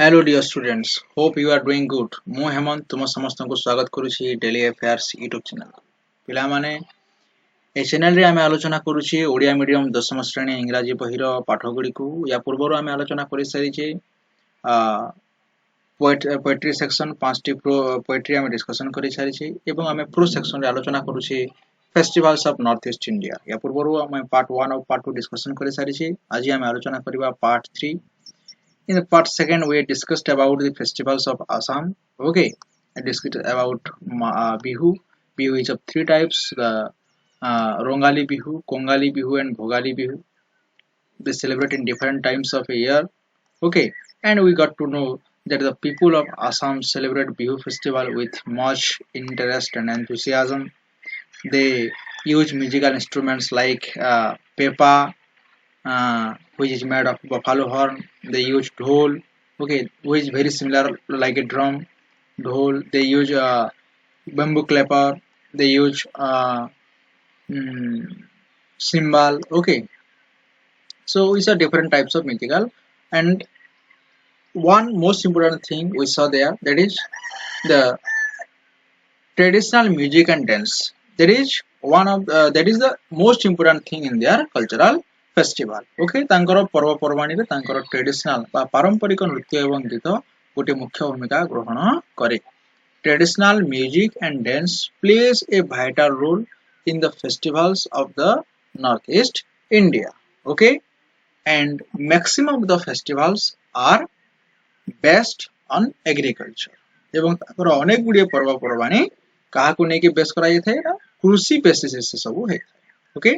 Hello dear students, hope you are doing good. ମୁଁ ହେମନ୍ତ ତୁମ ସମସ୍ତଙ୍କୁ ସ୍ୱାଗତ କରୁଛି ଡେଲି ଆଫେୟାର୍ସ ୟୁଟ୍ୟୁବ ଚ୍ୟାନେଲ। ପିଲାମାନେ এই ଚ୍ୟାନେଲରେ ଆମେ ଆଲୋଚନା କରୁଛି ଓଡ଼ିଆ ମିଡିୟମ ଦଶମ ଶ୍ରେଣୀ ଇଂରାଜୀ ବହିର ପାଠ ଗୁଡ଼ିକୁ। ୟା ପୂର୍ବରୁ ଆମେ ଆଲୋଚନା କରିସାରିଛେ पोएट्री सेक्शन 5टी पोएट्री ଆମେ डिस्कशन କରି ସାରିଛେ ଏବଂ ଆମେ ପ୍ରୋ ସେକ୍ସନରେ ଆଲୋଚନା କରୁଛେ festivals of north east India. या ପୂର୍ବରୁ ଆମେ ପାର୍ଟ 1 ଆଉ ପାର୍ଟ 2 डिस्कशन କରି ସାରିଛେ। ଆଜି ଆମେ ଆଲୋଚନା କରିବା part 3। In the part second, we discussed about the festivals of Assam. Okay, I discussed about Bihu. Bihu is of three types: the Rongali Bihu, Kongali Bihu, and Bhogali Bihu. They celebrate in different times of a year. Okay, and we got to know that the people of Assam celebrate Bihu festival with much interest and enthusiasm. They use musical instruments like pepa, which is made of buffalo horn. They use dhol, okay, which is very similar like a drum. Dhol. They use bamboo clapper. They use cymbal. Okay, so these are different types of musical. And one most important thing we saw there, that is the traditional music and dance. That is the most important thing in their cultural festival. Okay, ତାଙ୍କର ପର୍ବପର୍ବାଣୀରେ ତାଙ୍କର traditional ବା ପାରମ୍ପରିକ ନୃତ୍ୟ ଏବଂ ଗୀତ ଗୋଟେ ମୁଖ୍ୟ ଭୂମିକା ଗ୍ରହଣ କରେ. Traditional music and dance plays a vital role in the festivals of the Northeast India. Okay, and maximum of the festivals are based on agriculture. ଏବଂ ତାଙ୍କର ଅନେକ ଗୁଡ଼ିଏ ପର୍ବପର୍ବାଣୀ କାହାକୁ ନେଇକି ବେଶ କରାଯାଇଥାଏ ନା କୃଷି ବେସିସ୍ ସେ ସବୁ ହେଇଥାଏ। ଓକେ,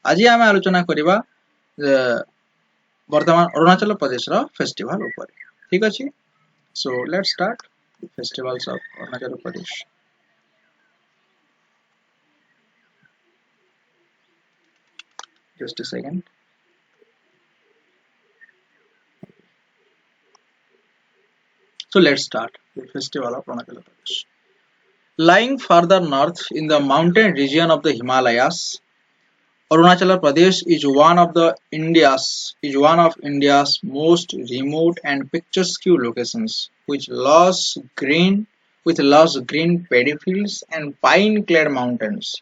ଆଜି ଆମେ ଆଲୋଚନା କରିବା ବର୍ତ୍ତମାନ ଅରୁଣାଚଳ ପ୍ରଦେଶର ଫେଷ୍ଟିଭାଲ ଉପରେ। ଠିକ ଅଛି, show let's start festivals of Arunachal Pradesh. Just a second. So let's start the festival of Arunachal Pradesh. Lying further north in the mountain region of the Himalayas, Arunachal Pradesh is one of India's most remote and picturesque locations, with lush green paddy fields and pine-clad mountains.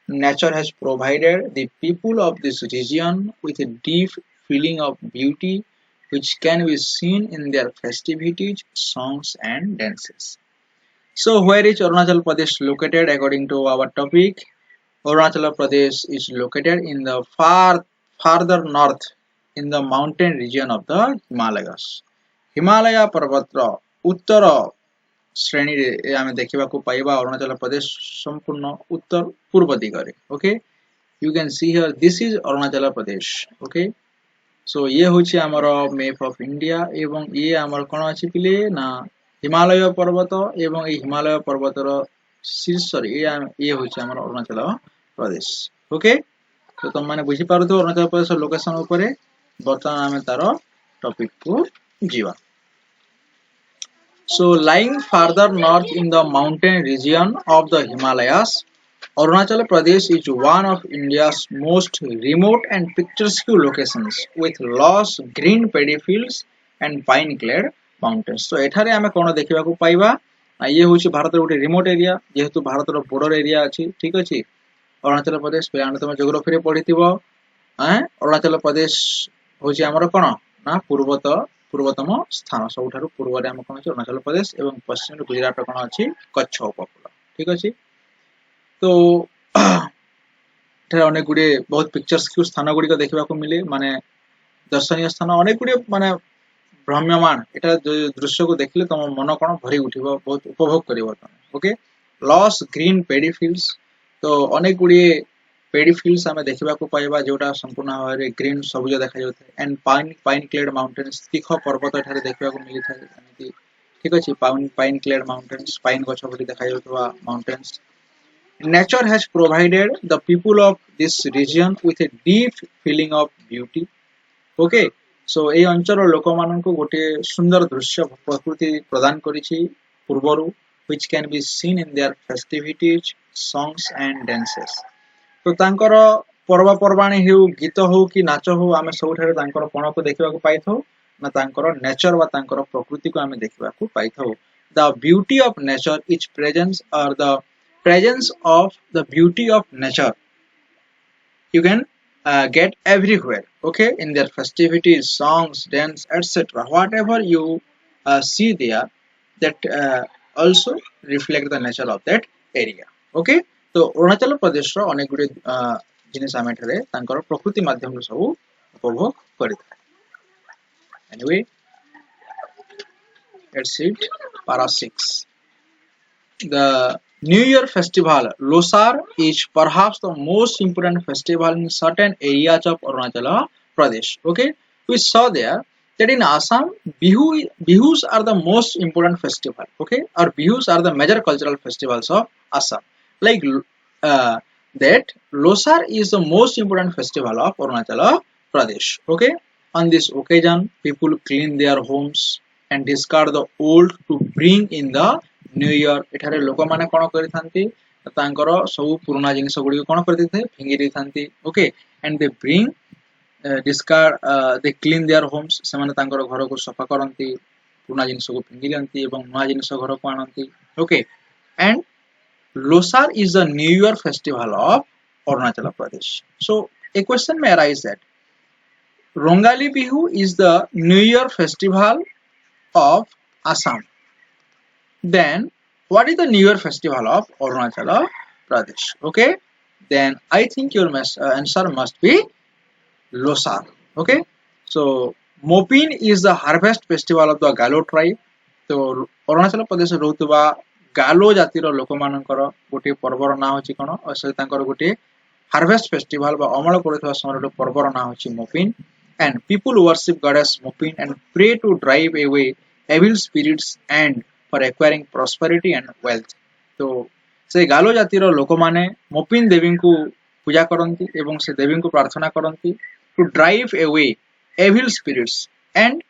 Nature has provided the people of this region with a deep feeling of beauty, which can be seen in their festivities, songs, and dances. So, where is Arunachal Pradesh located according to our topic? Arunachal Pradesh is located in the farther north in the mountain region of the Himalayas. Himalaya पर्वतर उत्तर श्रेणी रे आमे देखिबाकू पाइबा अरुणाचल प्रदेश संपूर्ण उत्तर पूर्व दिगरे. Okay, you can see here this is Arunachal Pradesh. Okay, so ये होची हमर मैप ऑफ इंडिया एवं ये हमर कोन अछि पिले ना हिमालय पर्वत एवं ए हिमालय पर्वतर शीर्ष रे ये होची हमर अरुणाचल प्रदेश. ओके, तो तुम माने बुझी पारुथो अरुणाचल प्रदेश लोकेशन ऊपर बर्तमान आमे तारो टॉपिक को जीवा. So, lying farther north in the mountain region of the Himalayas, Arunachal Pradesh is one of India's most remote and picturesque locations, with lush green paddy fields and pine-clad mountains. So, एठारे आमे कोन देखिबाकू पाइबा ये होची भारत रो remote area, जेहेतु भारत रो border area अछि. ठीक अछि, अरुणाचल प्रदेश पे तुम ज्योग्राफी रे पढिथिबो. अरुणाचल प्रदेश होची हमर कोन ना पूर्वतम स्थान, सबुठारु पूर्व रे हम कोन अछि अरुणाचल प्रदेश एवं पश्चिम रे गुजरात कोन अछि कच्छ उपकूल. ठीक अछि, तो एठारे अनेक गुडे बहुत पिक्चर्स क्यू स्थान गुडी को देखिबा को मिले, माने दर्शनीय स्थान अनेक गुडे माने भ्रम्यमान एटा दृश्य को देखले तुम मन कोन भरी उठिबो, बहुत उपभोग करिवो तुम. ओके, लॉस ग्रीन पेडी फील्ड्स, तो अनेक गुडी पेडी फील्ड्स हमें देखिबा को पाइबा जोटा संपूर्ण भाबरे ग्रीन सबुज देखा जाउथे. एंड पाइन क्लेड माउंटेन्स, तीख पर्वत एठारे देखिबा को मिली थाए एमिति. ठीक अछि, पाइन क्लेड माउंटेन्स, पाइन गछ भरी देखा जाउथवा mountains. Nature has provided the people of this region with a deep feeling of beauty. Okay, so এই অঞ্চলৰ লোকমানनको गोटे सुंदर दृश्य प्रकृति प्रदान करिछि पूर्वरु, which can be seen in their festivities, songs and dances. तो तांकर पर्व पर्वाणी हेउ, गीत हो कि नाच हो, आमे सबुठारे तांकर कोन को देखिबा को पाइथौ ना तांकर नेचर वा तांकर प्रकृति को आमे देखिबा को पाई थाउ the beauty of nature is presence और the presence of the beauty of nature you can get everywhere, okay, in their festivities, songs, dance, etc. Whatever you see there, that also reflect the nature of that area, okay. तो अरुणाचल प्रदेश रो अनेक गुडी जिनिस आमे ठरे तांकर प्रकृति माध्यम रो सब उपभोग करिता. Anyway, let's see it. Para 6. The New Year festival, Losar, is perhaps the most important festival in certain areas of Arunachal Pradesh. Okay, we saw there that in Assam, Bihus are the most important festival. Okay, or Bihus are the major cultural festivals of Assam. Like that, Losar is the most important festival of Arunachal Pradesh. Okay, on this occasion, people clean their homes and discard the old to bring in the new year. एठारे लोक माने कोन करि थांती तांकर सब पुराना जिनिस गुडी कोन करि दिथे फिंगी रि थांती. Okay, and they bring discard they clean their homes. से माने तांकर घर को सफा करंती, पुराना जिनिस को फिंगी लंती एवं नया जिनिस घर को आनंती. Okay, and Losar is the new year festival of Arunachal Pradesh. So a question may arise that Rongali Bihu is the New Year festival of Assam. Then what is the New Year festival of Arunachal Pradesh? Okay, then I think your answer must be Losar. Okay, so Mopin is the harvest festival of the Galo tribe. तो अरुणाचल प्रदेश रोतबा गालो जातिर लोक मानकर गोटे पर्वर ना होची कोन असे तांकर गोटे हार्वेस्ट फेस्टिवल बा अमल करथवा समय पर्वर ना होची Mopin. And people worship goddess Mopin and pray to drive away evil spirits and for acquiring prosperity and wealth. तो से गालो जातिर लोक माने मोपिन देवी को पूजा करंती एवं से देवी को प्रार्थना करंती to drive away evil spirits and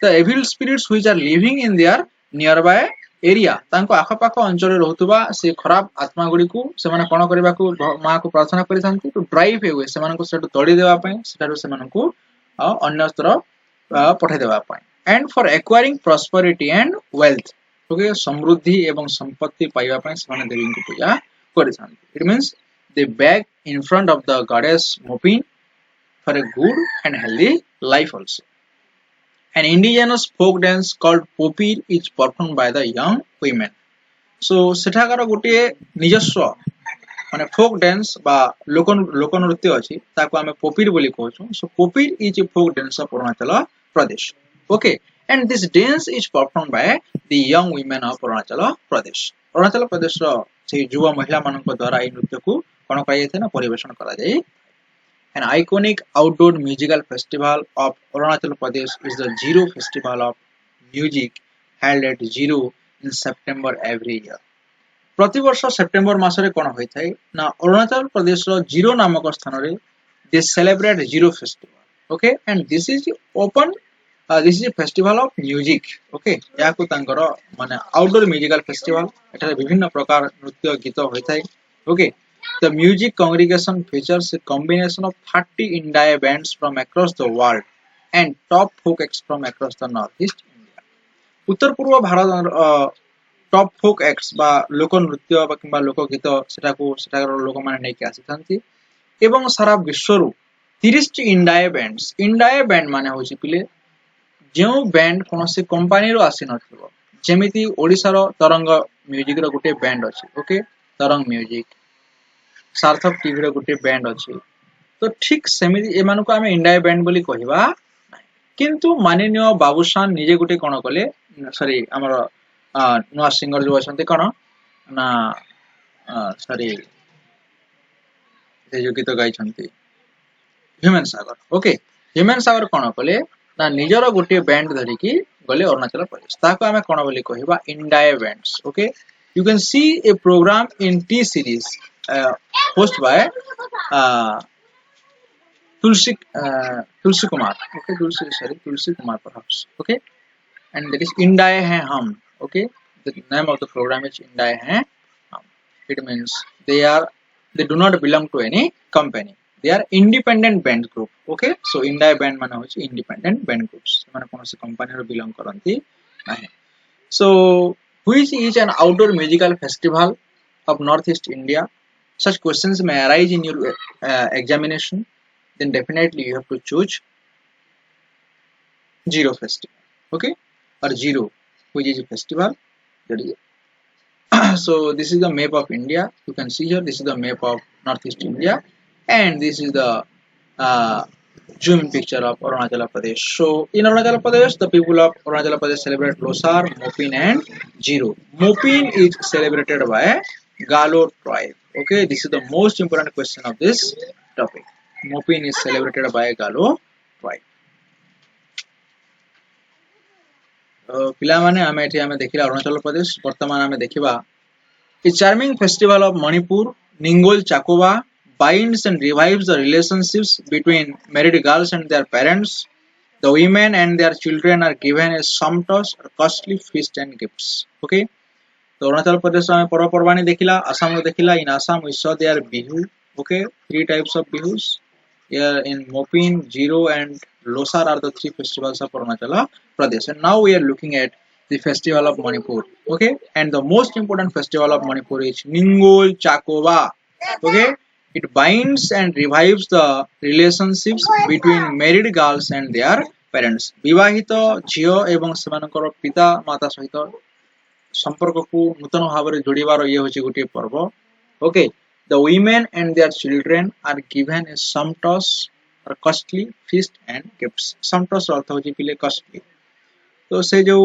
the evil spirits which are living in their nearby area. तांको आखपाख अंचल रहतुबा से खराब आत्मा गुडी को से माने कोन करबा को मां को प्रार्थना करिथांती to drive away से माने को सेटु तोड़ी देबा पई सेटारो से माने को अन्य स्तर पठे देबा पई and for acquiring prosperity and wealth. Okay, समृद्धि एवं संपत्ति पाइबा पय समान देवी को पूजा करिथान. It means they beg in front of the goddess Mopin for a good and healthy life also. An indigenous folk dance called popir is performed by the young women. So सेठाकर गोटे निजस्व माने folk dance बा लोक नृत्य अछि ताको हमें popir बोली कहछु. So popir is a folk dance of Arunachal Pradesh. Okay, and this dance is performed by the young women of Arunachal Pradesh. Arunachal Pradesh रो से युवा महिला मानक द्वारा ई नृत्य को कोन करै छै ना परिवेषण करा जाय. An iconic outdoor musical festival of Arunachal Pradesh is the Zero Festival of Music held at Zero in September every year. प्रति वर्ष सेप्टेम्बर मासरे कोन होय थाय ना अरुणाचल प्रदेश रो जीरो नामक स्थान रे they celebrate Zero Festival. Okay, and this is open this is a festival of music. Okay, या को तांकर माने आउटडोर म्यूजिकल फेस्टिवल एठारे विभिन्न प्रकार नृत्य गीत होय थाय. Okay, the music congregation features a combination of 30 Indie bands from across the world and top folk acts from across the northeast India. उत्तर पूर्व भारत टॉप फोक एक्ट्स बा लोक नृत्य बा किबा लोक गीत सेटाकर लोक माने नै के आसीथांती एवं सारा विश्व रु 30 टी इंडाय बैंड माने होची पिले जो बैंड कोनसे कंपनी रो आसी नथिबो. जेमिति ओडिसा रो तरंग म्यूजिक रो गुटे बैंड अछि. ओके, तरंग म्यूजिक, सार्थक टीवी रो गुटे बैंड अछि. तो ठीक सेमिति एमानु को हमें इंडाय बैंड बोली कहिबा नै. किंतु माननीय बाबूशान निजे गुटे कोन कले सॉरी हमर नुआ सिंगर जो अछंते कोन ना सॉरी जे जो गीत गाई छंती ह्यूमन सागर. ओके, ह्यूमन सागर कोन कले ना निजरो गुटे बैंड धरि की गले अरुणाचल प्रदेश ताको हमें कोन बोली कहिबा इंडाय बैंड्स. Okay, you can see a program in T Series host by Tulsi Kumar. Okay, Tulsi Kumar perhaps. Okay, and that is इंडाय है हम. Okay, the name of the program is इंडाय है हम. It means they do not belong to any company. they are independent band group. Okay, so India band mane hochi independent band groups, mane konosi company ro belong karanti nahi. So which is an outdoor musical festival of northeast India? Such questions may arise in your examination. Then definitely you have to choose zero festival. Okay, or zero, which is a festival that is. So this is the map of India. You can see here, this is the map of northeast India, and this is the uh, zoom in picture of Arunachal Pradesh. So in Arunachal Pradesh, the people of Arunachal Pradesh celebrate Losar, Mopin and Jiro. Mopin is celebrated by Galo tribe. Okay, this is the most important question of this topic. Mopin is celebrated by Galo tribe. ପିଲାମାନେ ଆମେ ଏଠି ଆମେ ଦେଖିଲା ଅରୁଣାଚଳ ପ୍ରଦେଶ, ବର୍ତ୍ତମାନ ଆମେ ଦେଖିବା a charming festival of Manipur, Ningol Chakoba, binds and revives the relationships between married girls and their parents. The women and their children are given a sumptuous or costly feast and gifts. Okay. So Arunachal Pradesh में पर्वपर्वाणी देखिला, Assam में देखिला. In Assam we saw their Bihu. Okay, three types of Bihus. Here in Mopin, Jiro and Losar are the three festivals of Arunachal Pradesh. And now we are looking at the festival of Manipur. Okay, and the most important festival of Manipur is Ningol Chakoba. Okay, it binds and revives the relationships between married girls and their parents. ବିବାହିତ ଝିଅ ଏବଂ ସେମାନଙ୍କର ପିତା ମାତା ସହିତ ସମ୍ପର୍କକୁ ନୂତନ ଭାବରେ ଯୋଡ଼ିବାର ଇଏ ହେଉଛି ଗୋଟିଏ ପର୍ବ. Okay, the women and their children are given a sumptuous or costly feast and gifts. Sumptuous ଅର୍ଥ ହେଉଛି ପିଲେ costly. तो से जो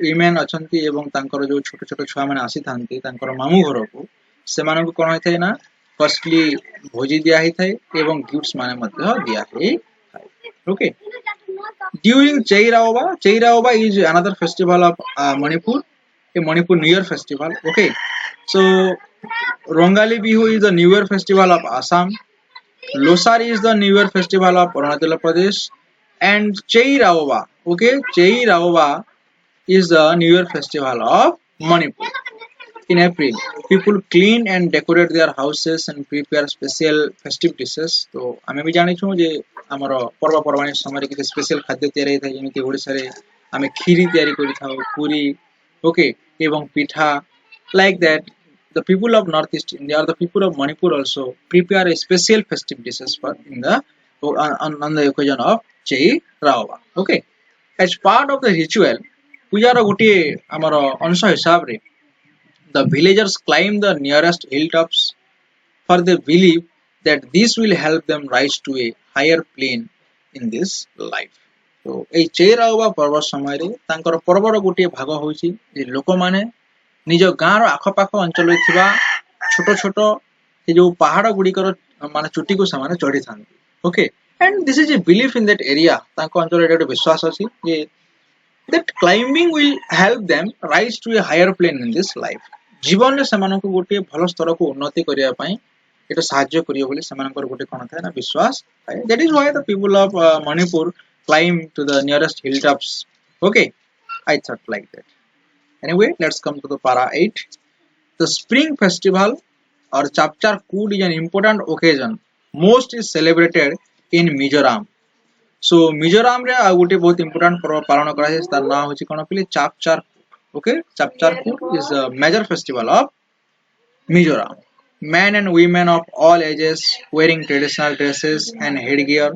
women अछंती एवं तांकर जो छोट छोट छुआ माने आसीथांती तांकर मामू घर को सेमानकु कोन होइथाय ना कॉस्टली भोजी दिया हिथाय एवं गिफ्ट्स माने मध्ये दिया हे. Okay, during Cheiraoba is another festival of Manipur, a Manipur New Year festival. Okay, so Rongali Bihu is the New Year festival of Assam. Losar is the New Year festival of Arunachal Pradesh, and Cheiraoba. Okay, Cheiraoba is the New Year festival of Manipur. In April, people clean and decorate their houses and prepare special festive dishes. तो आमे भी जानि छु जे हमर पर्व पर्वाणी समय के special खाद्य तयारी थाय जेमिति ओडिसा रे आमे खीरी तयारी करि थाउ पूरी. ओके, एवं पिठा. Like that, the people of northeast India or the people of Manipur also prepare a special festive dishes for in the on the occasion of Cheiraoba. Okay, as part of the ritual, पूजा रो गोटे हमर अंश हिसाब रे the villagers climb the nearest hilltops, for they believe that this will help them rise to a higher plane in this life. तो ए चेराओबा पर्व समय रे तांकर पर्वर गोटे भाग होची जे लोक माने निज गाँ रो आखपाख अंचल थिबा छोट छोट ए जो पहाड़ गुडी कर माने चुटी को समान चढ़ी थांती. Okay, and this is a belief in that area. तांको अंचल रे विश्वास अछि जे that climbing will help them rise to a higher plane in this life. जीवन रे सेमानकु गोटे भल स्तर को उन्नति करिया पई एटा सहाय्य करियो बोली सेमानकर गोटे कोन थाय ना विश्वास. That is why the people of Manipur climb to the nearest hilltops. Okay, I thought like that. Anyway, let's come to the para 8. The spring festival or Chapchar Kood is an important occasion. Most is celebrated in Mizoram. So Mizoram रे आ गोटे बहुत important पर्व पालन करा है. तार नाम होची कोन पिले Chapchar. Okay, Chapchar Kood is a major festival of Mizoram. Men and women of all ages wearing traditional dresses and headgear.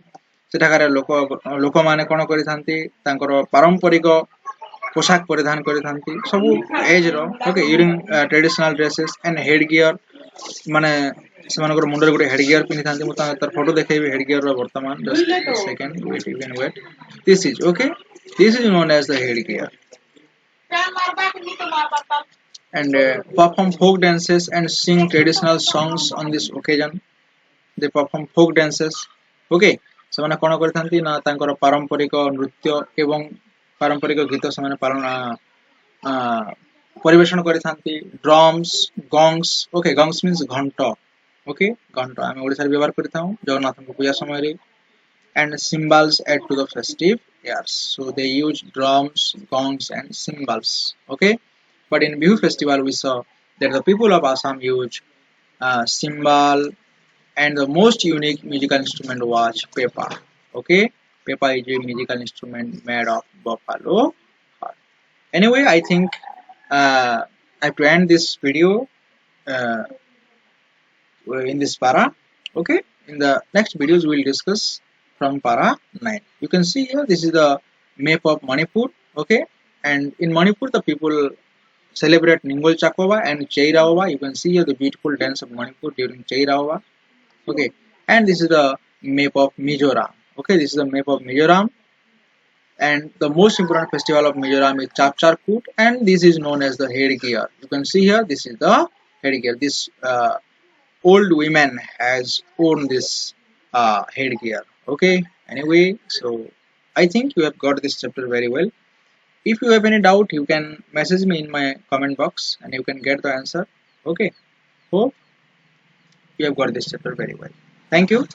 सेठाकार लोक माने कोन करि थांती तांकर पारंपरिक पोशाक परिधान करि थांती सब एज रो. Okay, wearing traditional dresses and headgear माने सेमानकर मुंडर गोटे हेडगियर पिनि थांती. मु तार फोटो देखैबे हेडगियर रो वर्तमान. Just a second, wait, you can wait. This is okay, this is known as the headgear. And perform folk dances and sing traditional songs on this occasion. They perform folk dances. Okay, ସେମାନେ कोन करथांती ना तांकर पारंपरिक नृत्य एवं पारंपरिक गीत ସେମାନେ पालन परिवेषण करथांती. Drums, gongs. Okay, gongs means घंट. ओके, घंट आमे ओडिसा रे व्यवहार करथाउ जगन्नाथ को पूजा समय रे. And cymbals add to the festive airs. So they use drums, gongs and cymbals. Okay, but in Bihu festival we saw that the people of Assam use cymbal, and the most unique musical instrument was pepa. Okay, pepa is a musical instrument made of buffalo horn. Anyway, I think I have to end this video uh, in this para. Okay, in the next videos we will discuss from para 9. You can see here this is the map of Manipur. Okay, and in Manipur the people celebrate Ningol Chakova and Cheirawa. You can see here the beautiful dance of Manipur during Cheirawa. Okay, and this is the map of Mizoram. Okay, this is the map of Mizoram, and the most important festival of Mizoram is Chapchar Kut, and this is known as the headgear. You can see here this is the headgear. This old women has worn this headgear. Okay, anyway, so I think you have got this chapter very well. If you have any doubt, you can message me in my comment box and you can get the answer. Okay, hope you have got this chapter very well. Thank you.